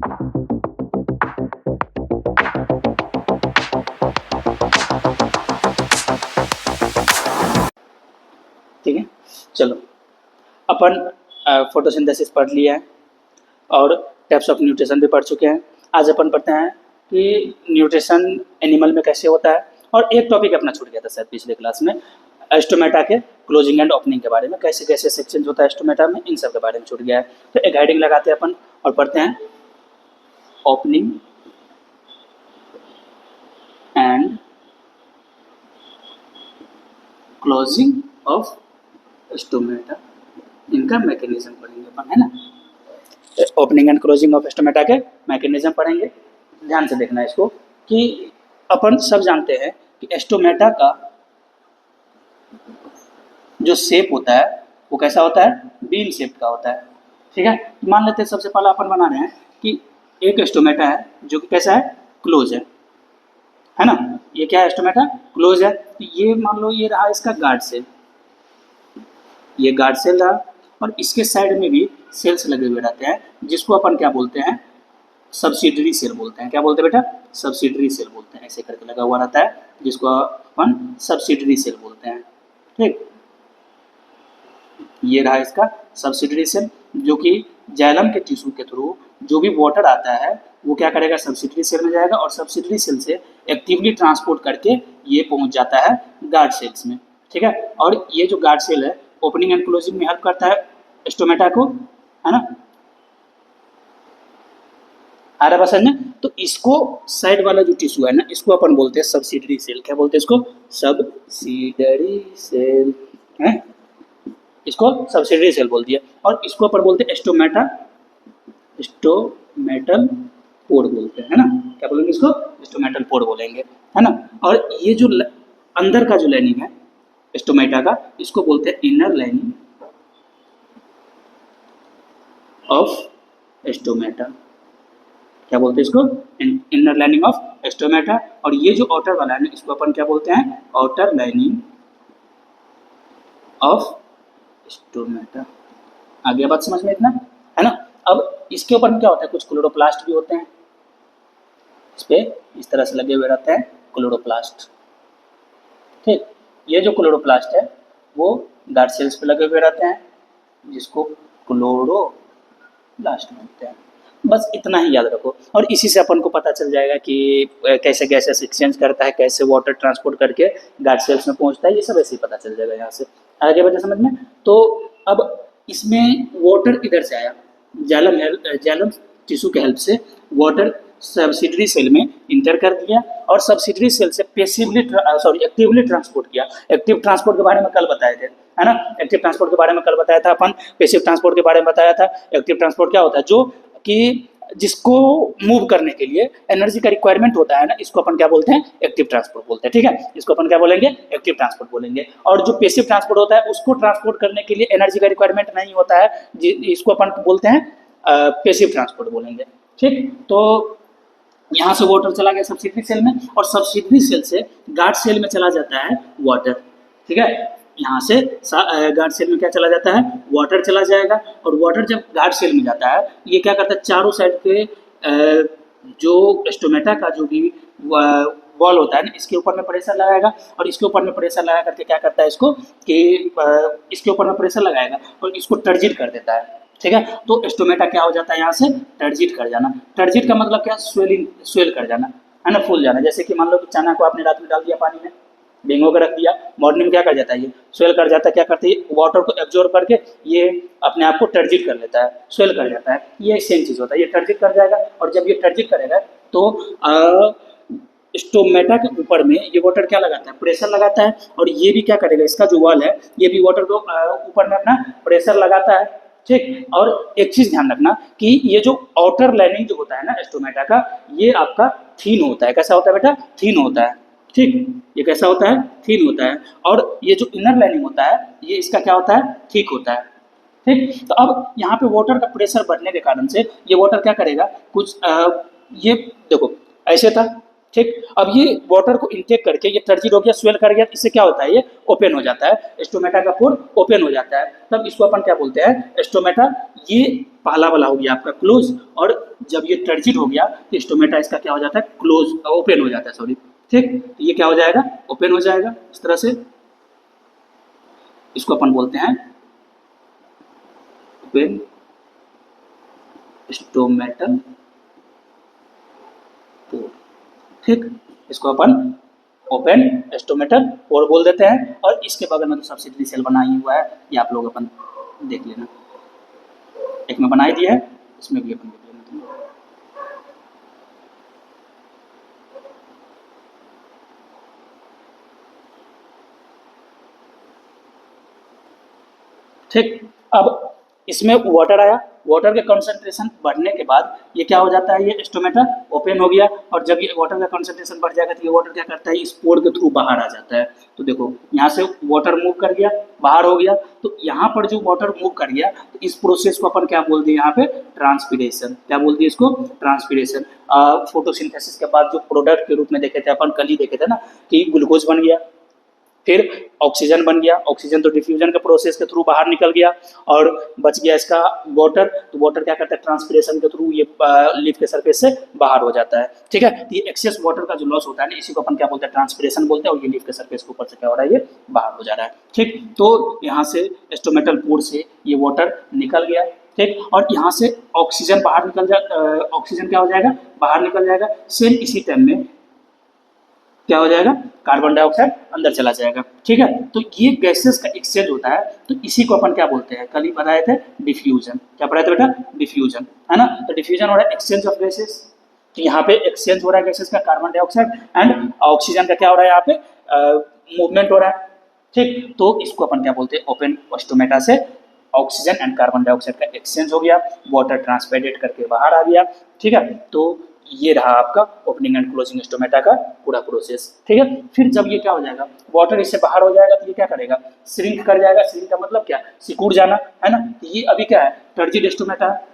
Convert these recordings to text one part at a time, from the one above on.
ठीक है, चलो अपन फोटोसिंथेसिस पढ़ लिया है और टाइप्स ऑफ न्यूट्रिशन भी पढ़ चुके हैं। आज अपन पढ़ते हैं कि न्यूट्रिशन एनिमल में कैसे होता है, और एक टॉपिक अपना छूट गया था शायद पिछले क्लास में, स्टोमेटा के क्लोजिंग एंड ओपनिंग के बारे में, कैसे कैसे सेक्शन होता है स्टोमेटा में, इन सब के बारे में छूट गया है। तो एक हेडिंग लगाते हैं अपन और पढ़ते हैं opening and closing of stomata, इनका मैकेनिज्म पढ़ेंगे अपन, है ना। Opening and closing of stomata के मैकेनिज्म पढ़ेंगे। ध्यान से देखना इसको कि अपन सब जानते हैं कि स्टोमेटा का जो शेप होता है वो कैसा होता है, बीन शेप का होता है। ठीक है, मान लेते हैं सबसे पहले अपन बना रहे हैं कि एक स्टोमेटा है जो कि कैसा है, क्लोज है ना। ये क्या है, स्टोमेटा क्लोज है। तो ये मान लो ये रहा इसका गार्ड सेल, ये गार्ड सेल रहा, और इसके साइड में भी सेल्स लगे हुए रहते हैं जिसको अपन क्या बोलते हैं, सब्सिडरी सेल बोलते हैं। क्या बोलते हैं बेटा, सब्सिडरी सेल बोलते हैं। ऐसे करके लगा हुआ रहता है जिसको अपन सब्सिडरी सेल बोलते हैं। ठीक, ये रहा इसका सब्सिडरी सेल, जो कि जाइलम के टिश्यू के थ्रू जो भी वाटर आता है वो क्या करेगा, सब्सिडरी सेल में जाएगा, और सब्सिडरी सेल से एक्टिवली ट्रांसपोर्ट करके ये पहुंच जाता है गार्ड सेल्स में। ठीक है, और ये जो गार्ड सेल है ओपनिंग एंड क्लोजिंग में हेल्प करता है स्टोमेटा को, है ना। आ रहा समझ में। तो इसको साइड वाला जो टिश्यू है ना, इसको अपन बोलते हैं सब्सिडरी सेल। क्या बोलते हैं इसको, सब्सिडरी सेल है, इसको सब्सिडरी सेल बोल दिया। और इसको अपन बोलते हैं स्टोमेटा, स्टोमेटल पोर बोलते हैं, है ना। क्या बोलेंगे इसको, स्टोमेटल पोर बोलेंगे, है ना। और ये जो अंदर का जो लाइनिंग है स्टोमेटा का, इसको बोलते हैं इनर लाइनिंग ऑफ स्टोमेटा। क्या बोलते हैं इसको, इनर लाइनिंग ऑफ स्टोमेटा। और ये जो आउटर वाला है ना, इसको अपन क्या बोलते हैं, आउटर लाइनिंग ऑफ स्टोमेटा। आगे बात समझ में इतना, है ना। अब इसके ऊपर में क्या होता है, कुछ क्लोरोप्लास्ट भी होते हैं, इस पे इस तरह से लगे हुए रहते हैं क्लोरोप्लास्ट। ठीक, ये जो क्लोरोप्लास्ट है वो गार्ड सेल्स पे लगे हुए रहते हैं जिसको क्लोरोप्लास्ट बोलते हैं। बस इतना ही याद रखो, और इसी से अपन को पता चल जाएगा कि कैसे गैसेस एक्सचेंज करता है, कैसे वाटर ट्रांसपोर्ट करके गार्ड सेल्स में पहुंचता है, ये सब ऐसे ही पता चल जाएगा। यहाँ से आगे बढ़े समझ में। तो अब इसमें वाटर इधर से आया, जाइलम टिश्यू के हेल्प से वाटर सब्सिडरी सेल में इंटर कर दिया, और सब्सिडरी सेल से एक्टिवली ट्रांसपोर्ट किया। एक्टिव ट्रांसपोर्ट के बारे में कल बताए थे, है ना। एक्टिव ट्रांसपोर्ट के बारे में कल बताया था अपन, पैसिव ट्रांसपोर्ट के बारे में बताया था। एक्टिव ट्रांसपोर्ट क्या होता है, जो कि जिसको मूव करने के लिए एनर्जी का रिक्वायरमेंट होता है ना, इसको अपन क्या बोलते हैं, एक्टिव ट्रांसपोर्ट बोलते हैं। ठीक है, इसको अपन क्या बोलेंगे, एक्टिव ट्रांसपोर्ट बोलेंगे। और जो पैसिव ट्रांसपोर्ट होता है उसको ट्रांसपोर्ट करने के लिए एनर्जी का रिक्वायरमेंट नहीं होता है, इसको अपन बोलते हैं पैसिव ट्रांसपोर्ट बोलेंगे। ठीक, तो यहाँ से वाटर चला गया सब्सिडरी सेल में, और सब्सिडरी सेल से गार्ड सेल में चला जाता है वाटर। ठीक है, यहाँ से गार्ड सेल में क्या चला जाता है, वाटर चला जाएगा। और वाटर जब गार्ड सेल में जाता है, ये क्या करता है, चारों साइड पे जो स्टोमेटा का जो भी वॉल होता है ना, इसके ऊपर में प्रेशर लगाएगा, और इसके ऊपर में प्रेशर लगा करके क्या करता है इसको, कि इसके ऊपर में प्रेशर लगाएगा और इसको टर्जिट कर देता है। ठीक है, तो स्टोमेटा क्या हो जाता है, यहाँ से टर्जिट कर जाना। टर्जिट का मतलब क्या, स्वेल कर जाना, है ना, फूल जाना। जैसे कि मान लो कि चना को आपने रात में डाल दिया पानी में, भिगो कर रख दिया, मॉर्निंग में क्या कर जाता है, ये स्वेल कर जाता है। क्या करते हैं, वाटर को एब्जॉर्ब करके ये अपने आप को टर्जिट कर लेता है, स्वेल कर जाता है। ये सेम चीज़ होता है, ये टर्जिट कर जाएगा। और जब ये टर्जिट करेगा तो स्टोमेटा के ऊपर में ये वाटर क्या लगाता है, प्रेशर लगाता है। और ये भी क्या करेगा, इसका जो वॉल है ये भी वाटर को ऊपर में अपना प्रेशर लगाता है। ठीक, और एक चीज़ ध्यान रखना कि ये जो आउटर लाइनिंग जो होता है ना स्टोमेटा का, ये आपका थीन होता है। कैसा होता है बेटा, थीन होता है। ठीक, ये कैसा होता है, थीन होता है। और ये जो इनर लाइनिंग होता है, ये इसका क्या होता है, थिक होता है। ठीक, तो अब यहाँ पे वाटर का प्रेशर बढ़ने के कारण से ये वाटर क्या करेगा, कुछ ये देखो ऐसे था, ठीक। अब ये वाटर को इंटेक करके ये टर्जिड हो गया, स्वेल कर गया, इससे क्या होता है, ये ओपन हो जाता है, स्टोमेटा का पोर ओपन हो जाता है, तब इसको अपन क्या बोलते हैं, स्टोमेटा। ये पहला वाला हो गया आपका क्लोज, और जब ये टर्जिड हो गया तो स्टोमेटा इसका क्या हो जाता है, क्लोज, ओपन हो जाता है, सॉरी। ठीक, तो ये क्या हो जाएगा, ओपन हो जाएगा इस तरह से, इसको अपन बोलते हैं ओपन स्टोमेटल पोर। ठीक, इसको अपन ओपन स्टोमेटल पोर बोल देते हैं, और इसके बगल में तो सब्सिडरी सेल बना ही हुआ है, ये आप लोग अपन देख लेना, एक में बनाई दिया है, इसमें भी अपन देख लेना। ठीक, अब इसमें वाटर आया, वाटर के कंसंट्रेशन बढ़ने के बाद ये क्या हो जाता है, ये स्टोमेटा ओपन हो गया, और जब ये वाटर का कंसंट्रेशन बढ़ जाएगा तो ये वाटर क्या करता है, इस पोर के थ्रू बाहर आ जाता है। तो देखो यहाँ से वाटर मूव कर गया, बाहर हो गया, तो यहाँ पर जो वाटर मूव कर गया, तो इस प्रोसेस को अपन क्या बोलते हैं यहाँ पे, ट्रांसपीरेशन। क्या बोलते हैं इसको, ट्रांसपीरेशन। फोटोसिंथेसिस के बाद जो प्रोडक्ट के रूप में देखे थे अपन, कल ही देखे थे ना, कि ग्लूकोज बन गया, फिर ऑक्सीजन बन गया, ऑक्सीजन तो डिफ्यूजन के प्रोसेस के थ्रू बाहर निकल गया, और बच गया इसका वाटर, तो वाटर क्या करता है, ट्रांसपीरेशन के थ्रू ये लीफ के सरफेस से बाहर हो जाता है। ठीक है, तो ये एक्सेस वाटर का जो लॉस होता है ना, इसी को अपन क्या बोलते हैं, ट्रांसपीरेशन बोलते हैं, और ये लीफ के सरफेस के ऊपर से क्या हो रहा है, ये बाहर हो जा रहा है। ठीक, तो यहाँ से स्टोमेटल पोर से ये वाटर निकल गया, ठीक, और यहाँ से ऑक्सीजन बाहर निकल ऑक्सीजन क्या हो जाएगा, बाहर निकल जाएगा, सेम इसी टाइम में क्या हो जाएगा, कार्बन डाइऑक्साइड अंदर चला जाएगा। ठीक है, तो ये गैसेस का एक्सचेंज होता है, तो इसी को अपन क्या बोलते हैं, कल ही बताए थे, डिफ्यूजन। क्या पढ़ाए थे बेटा, डिफ्यूजन, है ना। तो डिफ्यूजन हो रहा है एक्सचेंज ऑफ गैसेस, तो यहाँ पे एक्सचेंज हो रहा है गैसेस का, कार्बन डाइऑक्साइड एंड ऑक्सीजन का क्या हो रहा है, यहाँ पे मूवमेंट हो रहा है। ठीक, तो इसको अपन क्या बोलते हैं, ओपन स्टोमेटा से ऑक्सीजन एंड कार्बन डाइऑक्साइड का एक्सचेंज हो गया, वाटर ट्रांसपेरेट करके बाहर आ गया। ठीक है, तो ये रहा आपका ओपनिंग एंड क्लोजिंग स्टोमेटा का पूरा प्रोसेस। ठीक है, फिर जब ये क्या हो जाएगा, वाटर इससे बाहर हो जाएगा, तो ये क्या करेगा, श्रिंक कर जाएगा। श्रिंक का मतलब क्या, सिकुड़ जाना, है ना। तो ये अभी क्या है, टर्जिड स्टोमेटा है।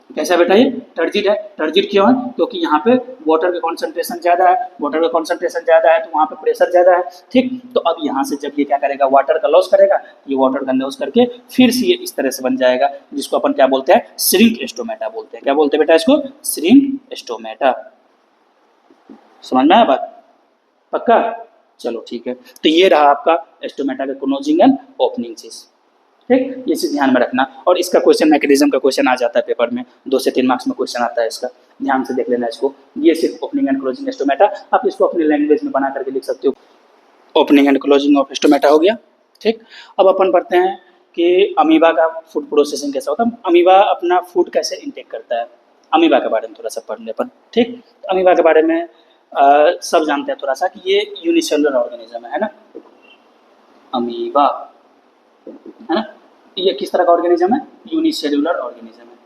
कैसा बेटा, ये टर्जिड है। टर्जिड क्यों है, क्योंकि यहाँ पे वाटर का कॉन्सेंट्रेशन ज्यादा है, वाटर का कॉन्सेंट्रेशन ज्यादा है, तो वहाँ पे प्रेशर ज्यादा है। ठीक, तो अब यहाँ से जब ये क्या करेगा, वाटर का लॉस करेगा, ये वाटर का लॉस करके फिर से ये इस तरह से बन जाएगा, जिसको अपन क्या बोलते हैं, श्रिंक स्टोमेटा बोलते हैं। क्या बोलते हैं बेटा इसको, श्रिंक स्टोमेटा। समझ में आया बात, पक्का, चलो ठीक है। तो ये रहा आपका स्टोमेटा का क्लोजिंग एंड ओपनिंग चीज। ठीक, ये चीज ध्यान में रखना, और इसका क्वेश्चन मैकेनिज्म का क्वेश्चन आ जाता है पेपर में, 2 से 3 मार्क्स में क्वेश्चन आता है इसका, ध्यान से देख लेना इसको। ये सिर्फ ओपनिंग एंड क्लोजिंग स्टोमेटा, आप इसको अपनी लैंग्वेज में बना करके लिख सकते हो। Opening and closing of stomata हो गया। ठीक, अब अपन पढ़ते हैं कि अमीबा का फूड प्रोसेसिंग कैसा होता है, अमीबा अपना फूड कैसे इंटेक करता है। अमीबा के बारे में थोड़ा सा पढ़ ले अपन। ठीक, अमीबा के बारे में सब जानते हैं थोड़ा सा, कि ये यूनिसेलुलर ऑर्गेनिज्म है ना, अमीबा, है ना। ये किस तरह का ऑर्गेनिज्म है, यूनिसेलुलर ऑर्गेनिज्म है,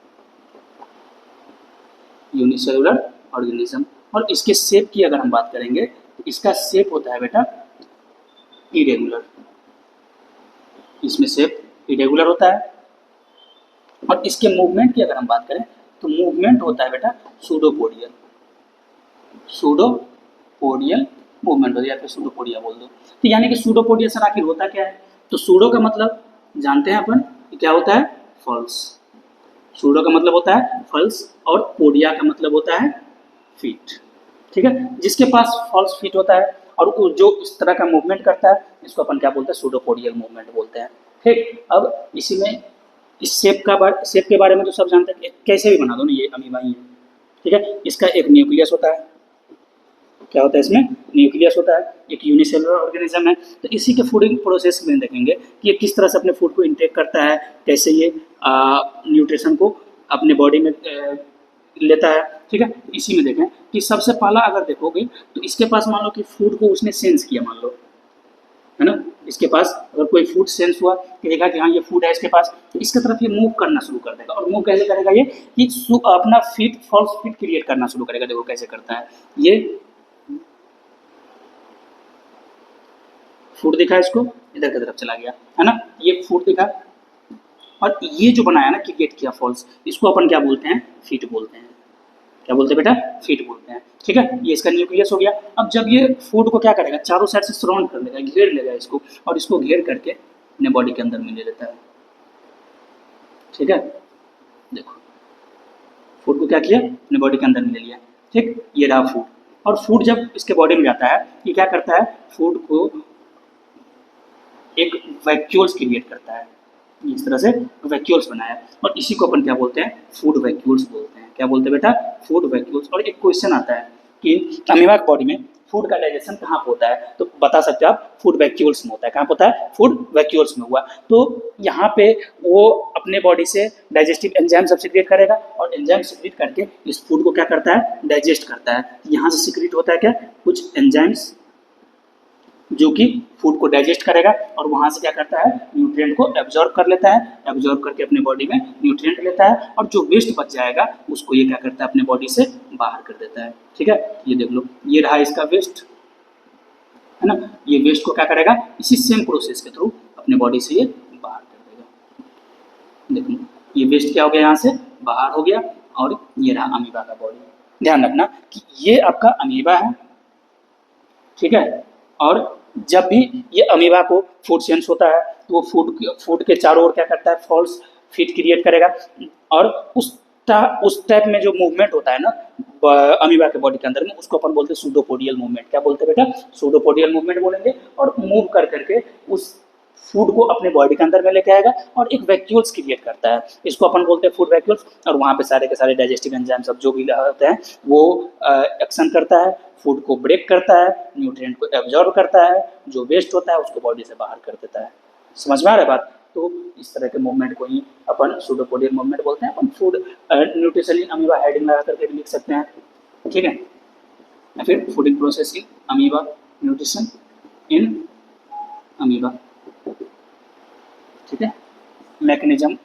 यूनिसेलुलर ऑर्गेनिज्म। और इसके शेप की अगर हम बात करेंगे, तो इसका शेप होता है बेटा इरेगुलर, इसमें शेप इरेगुलर होता है। और इसके मूवमेंट की अगर हम बात करें, तो मूवमेंट होता है बेटा सूडोपोडियल, सूडोपोडियल मूवमेंट हो, या फिर सूडोपोडिया बोल दो। तो यानी कि सूडोपोडिया सर आखिर होता क्या है, तो सूडो का मतलब जानते हैं अपन कि क्या होता है, फल्स। सूडो का मतलब होता है फल्स, और पोडिया का मतलब होता है फीट। ठीक है, जिसके पास फॉल्स फीट होता है और वो जो इस तरह का मूवमेंट करता है, इसको अपन क्या बोलते हैं, सूडोपोडियल मूवमेंट बोलते हैं। ठीक, अब इसी में इस शेप के बारे में तो सब जानते हैं, कैसे भी बना दो ना, ये अमीबा ही है। ठीक है, इसका एक न्यूक्लियस होता है, क्या होता है इसमें, न्यूक्लियस होता है, एक यूनिसेलुलर ऑर्गेनिज्म है। तो इसी के फूडिंग प्रोसेस में देखेंगे कि ये किस तरह से अपने फूड को इंटेक करता है, कैसे ये न्यूट्रिशन को अपने बॉडी में लेता है। ठीक है, इसी में देखें कि सबसे पहला अगर देखोगे, तो इसके पास मान लो कि फूड को उसने सेंस किया, मान लो, है ना, इसके पास अगर कोई फूड सेंस हुआ कि देखा कि हाँ ये फूड है इसके पास, तो इसके तरफ ये मूव करना शुरू कर देगा। और मूव कैसे करेगा ये, कि अपना फीट, फॉल्स फीट क्रिएट करना शुरू करेगा। देखो कैसे करता है, ये फूड दिखा, इसको इधर की तरफ चला गया, है ना, ये फूड दिखा, और ये जो बनाया ना, क्रिएट किया फॉल्स, इसको अपन क्या बोलते हैं, फीट बोलते हैं। क्या बोलते हैं बेटा, फीड बोलते हैं। ठीक है, ये इसका न्यूक्लियस हो गया। अब जब ये फूड को क्या करेगा, चारों साइड से सराउंड कर लेगा, घेर लेगा इसको, और इसको घेर करके अपने बॉडी के अंदर में ले लेता है। ठीक है, देखो फूड को क्या किया, अपने बॉडी के अंदर में ले लिया। ठीक, ये रहा फूड। और फूड जब इसके बॉडी में जाता है, ये क्या करता है, फूड को एक वैक्यूल्स क्रिएट करता है, इस तरह से वैक्यूल्स बनाया, और इसी को अपन क्या बोलते हैं, फूड वैक्यूल्स बोलते हैं। क्या बोलते हैं बेटा, फूड वैक्यूल्स। और एक क्वेश्चन आता है कि अमीबा की बॉडी में फूड का डाइजेशन कहाँ पे होता है, तो बता सकते हो आप, फूड वैक्यूल्स में होता है। कहाँ पे होता है, फूड वैक्यूल्स में हुआ। तो यहाँ पे वो अपने बॉडी से डाइजेस्टिव एंजाइम सब सिक्रिएट करेगा, और एंजाइम सिक्रिएट करके इस फूड को क्या करता है, डाइजेस्ट करता है। यहाँ से सिक्रिएट होता है क्या, कुछ एंजाइम्स जो कि फूड को डाइजेस्ट करेगा, और वहाँ से क्या करता है, न्यूट्रिएंट को एब्जॉर्ब कर लेता है, एब्जॉर्ब करके अपने बॉडी में न्यूट्रिएंट लेता है, और जो वेस्ट बच जाएगा उसको ये क्या करता है, अपने बॉडी से बाहर कर देता है। ठीक है, ये देख लो, ये रहा इसका वेस्ट, है ना। ये वेस्ट को क्या करेगा, इसी सेम प्रोसेस के थ्रू अपने बॉडी से ये बाहर कर देगा। देखो ये वेस्ट क्या हो गया, यहाँ से बाहर हो गया, और ये रहा अमीबा का बॉडी। ध्यान रखना कि ये आपका अमीबा है। ठीक है, और जब भी ये अमीबा को फूड सेंस होता है, तो वो फूड के चारों ओर क्या करता है, फॉल्स फीड क्रिएट करेगा, और उस टाइप में जो मूवमेंट होता है ना अमीबा के बॉडी के अंदर में, उसको अपन बोलते हैं सूडोपोडियल मूवमेंट। क्या बोलते हैं बेटा, सूडोपोडियल मूवमेंट बोलेंगे। और मूव कर करके उस फूड को अपने बॉडी के अंदर में लेके आएगा, और एक वैक्यूल्स क्रिएट करता है, इसको अपन बोलते हैं फूड वैक्यूल्स। और वहाँ पे सारे के सारे डाइजेस्टिव एंजाइम सब जो भी होते हैं वो एक्शन करता है, फूड को ब्रेक करता है, न्यूट्रिएंट को एब्जॉर्ब करता है, जो वेस्ट होता है उसको बॉडी से बाहर कर देता है। समझ में आ रहा है बात। तो इस तरह के मूवमेंट को ही अपन सूडोपोडियल मूवमेंट बोलते हैं। अपन food nutrition in amoeba heading लगा करके भी लिख सकते हैं। ठीक है, या फिर fooding process in amoeba, nutrition in amoeba. ठीक है, मैकेनिज्म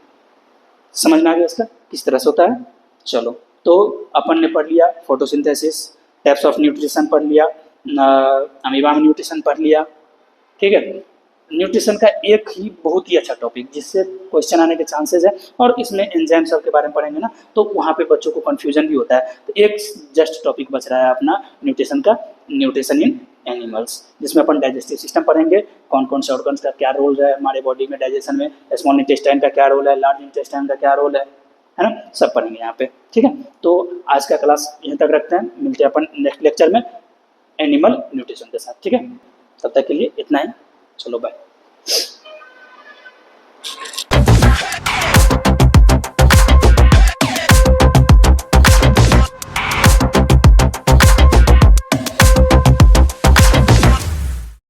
समझ में आ गया इसका, किस तरह से होता है। चलो, तो अपन ने पढ़ लिया फोटोसिंथेसिस, टाइप्स ऑफ न्यूट्रिशन पढ़ लिया, अमीबा में न्यूट्रिशन पढ़ लिया। ठीक है, न्यूट्रिशन का एक ही बहुत ही अच्छा टॉपिक जिससे क्वेश्चन आने के चांसेस है, और इसमें एंजाइम सब के बारे में पढ़ेंगे ना, तो वहाँ पे बच्चों को कन्फ्यूजन भी होता है। तो एक जस्ट टॉपिक बच रहा है अपना न्यूट्रिशन का, न्यूट्रिशन इन एनिमल्स, जिसमें अपन डाइजेस्टिव सिस्टम पढ़ेंगे, कौन कौन से ऑर्गन्स का क्या रोल है हमारे बॉडी में डाइजेशन में, स्मॉल इंटेस्टाइन का क्या रोल है, लार्ज इंटेस्टाइन का क्या रोल है ना, सब पढ़ेंगे यहाँ पे। ठीक है, तो आज का क्लास यहीं तक रखते हैं, मिलते हैं अपन नेक्स्ट लेक्चर में एनिमल न्यूट्रिशन के साथ। ठीक है, तब तक के लिए इतना ही, चलो बाय।